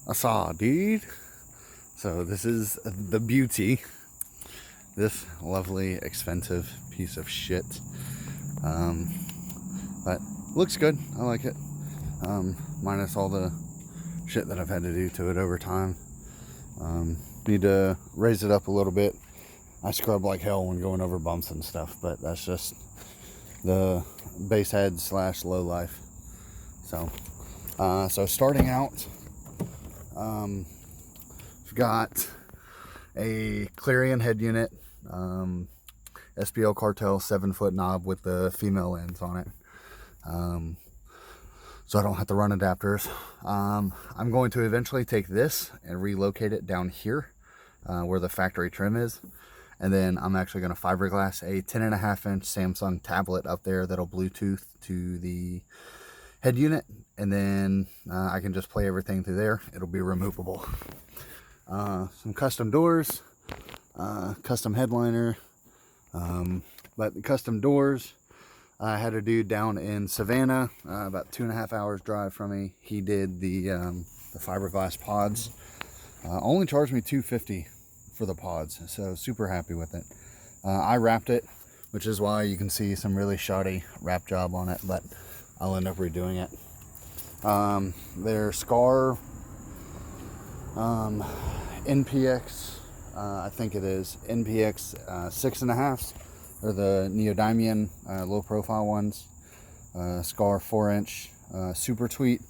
I saw, dude. So this is the beauty. This lovely, expensive piece of shit. But looks good. I like it. Minus all the shit that I've had to do to it over time. Need to raise it up a little bit. I scrub like hell when going over bumps and stuff, but that's just the base head / low life. So starting out, we've got a Clarion head unit, SPL Cartel 7-foot knob with the female ends on it. So I don't have to run adapters. I'm going to eventually take this and relocate it down here where the factory trim is. And then I'm actually going to fiberglass a 10.5-inch Samsung tablet up there that'll Bluetooth to the head unit. And then I can just play everything through there. It'll be removable. Some custom doors, custom headliner. But the custom doors, I had a dude down in Savannah, about 2.5 hours drive from me. He did the fiberglass pods. Only charged me $250 for the pods, so super happy with it. I wrapped it, which is why you can see some really shoddy wrap job on it, but I'll end up redoing it. Their Scar NPX, I think it is NPX 6.5s, or the Neodymium low profile ones. Scar 4-inch super tweet.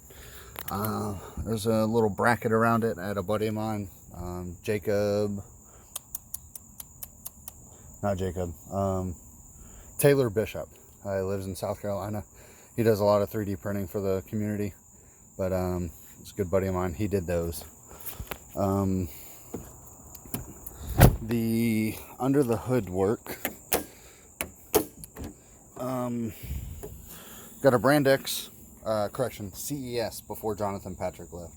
There's a little bracket around it. I had a buddy of mine, Taylor Bishop. He lives in South Carolina. He does a lot of 3D printing for the community, but it's a good buddy of mine. He did those. The under the hood work, got a Brand X, CES before Jonathan Patrick left.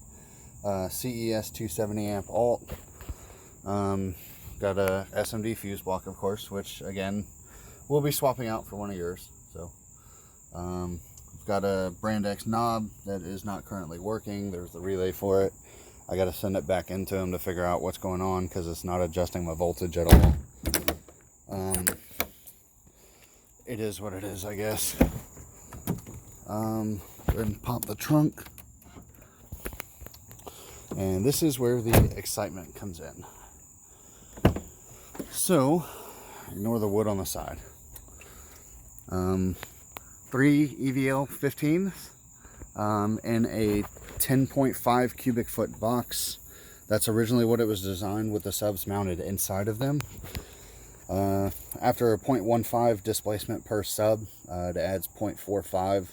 CES 270 amp alt. Got a SMD fuse block, of course, which again we'll be swapping out for one of yours. So got a Brand X knob that is not currently working. There's the relay for it. I got to send it back into him to figure out what's going on because it's not adjusting my voltage at all. It is what it is, I guess. Go ahead and pop the trunk. And this is where the excitement comes in. So, ignore the wood on the side. 3 EVL 15s in a 10.5 cubic foot box. That's originally what it was designed, with the subs mounted inside of them. After a 0.15 displacement per sub, it adds 0.45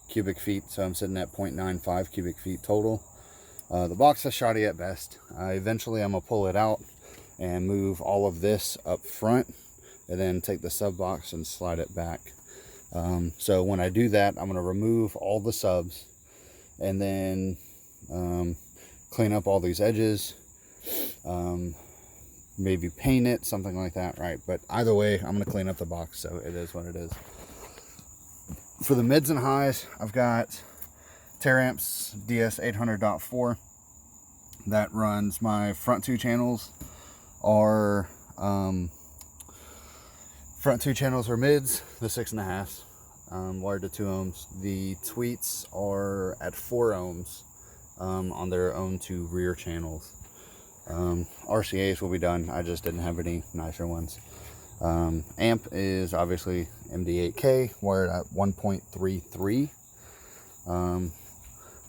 cubic feet, so I'm sitting at 0.95 cubic feet total. The box is shoddy at best. Eventually I'm going to pull it out and move all of this up front, and then take the sub box and slide it back. So when I do that, I'm going to remove all the subs, and then clean up all these edges, maybe paint it, something like that, right? But either way, I'm going to clean up the box, so it is what it is. For the mids and highs, I've got Taramps DS800.4 that runs my front two channels. Front two channels are mids, the 6.5s, wired to 2 ohms. The tweets are at 4 ohms on their own 2 rear channels. RCAs will be done. I just didn't have any nicer ones. Amp is obviously MD8K, wired at 1.33.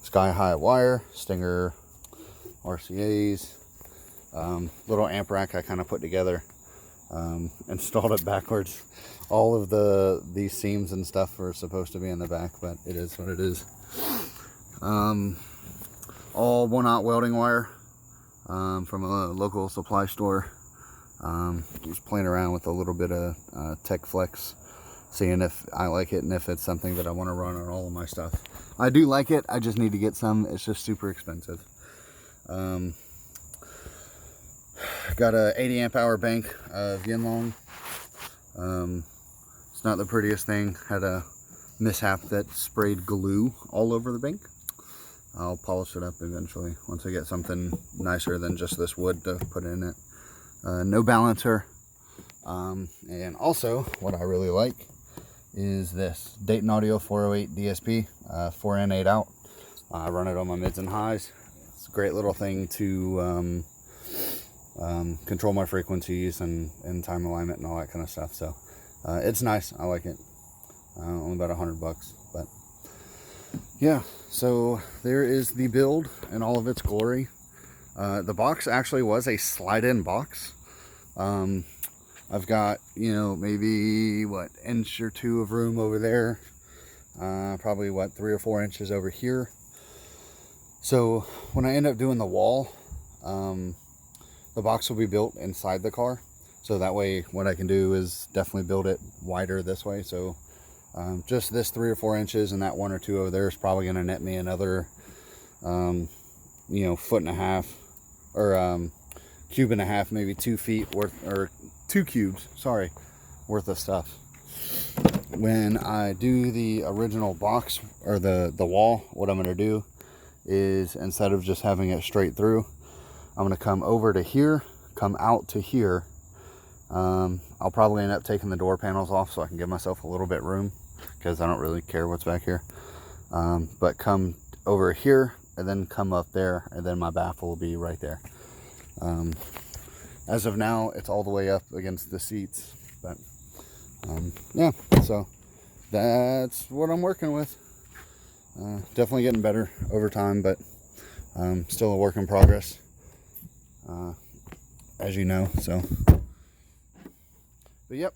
Sky high wire, Stinger RCAs. Little amp rack I kind of put together. Installed it backwards. All of these seams and stuff are supposed to be in the back, but it is what it is. All 1/0 welding wire from a local supply store. Just playing around with a little bit of Tech Flex, seeing if I like it and if it's something that I want to run on all of my stuff. I do like it, I just need to get some. It's just super expensive. Got a 80 amp hour bank of Yinlong. It's not the prettiest thing. Had a mishap that sprayed glue all over the bank. I'll polish it up eventually once I get something nicer than just this wood to put in it. No balancer. And also, what I really like is this Dayton Audio 408 DSP, 4 in, 8 out. I run it on my mids and highs. It's a great little thing to control my frequencies and time alignment and all that kind of stuff. So it's nice. I like it. Only about $100, but yeah. So there is the build in all of its glory. The box actually was a slide-in box. I've got, you know, maybe what, inch or two of room over there. Probably what, 3 or 4 inches over here. So when I end up doing the wall, the box will be built inside the car. So that way what I can do is definitely build it wider this way. So just this 3 or 4 inches and that 1 or 2 over there is probably going to net me another, you know, 1.5 foot or cube and a half, maybe 2 feet worth, or 2 cubes, sorry, worth of stuff. When I do the original box or the wall, what I'm going to do is, instead of just having it straight through, I'm going to come over to here, come out to here. I'll probably end up taking the door panels off so I can give myself a little bit room, because I don't really care what's back here. But come over here and then come up there, and then my baffle will be right there. As of now, it's all the way up against the seats, but yeah, so that's what I'm working with. Definitely getting better over time, but still a work in progress, as you know. So, but yep,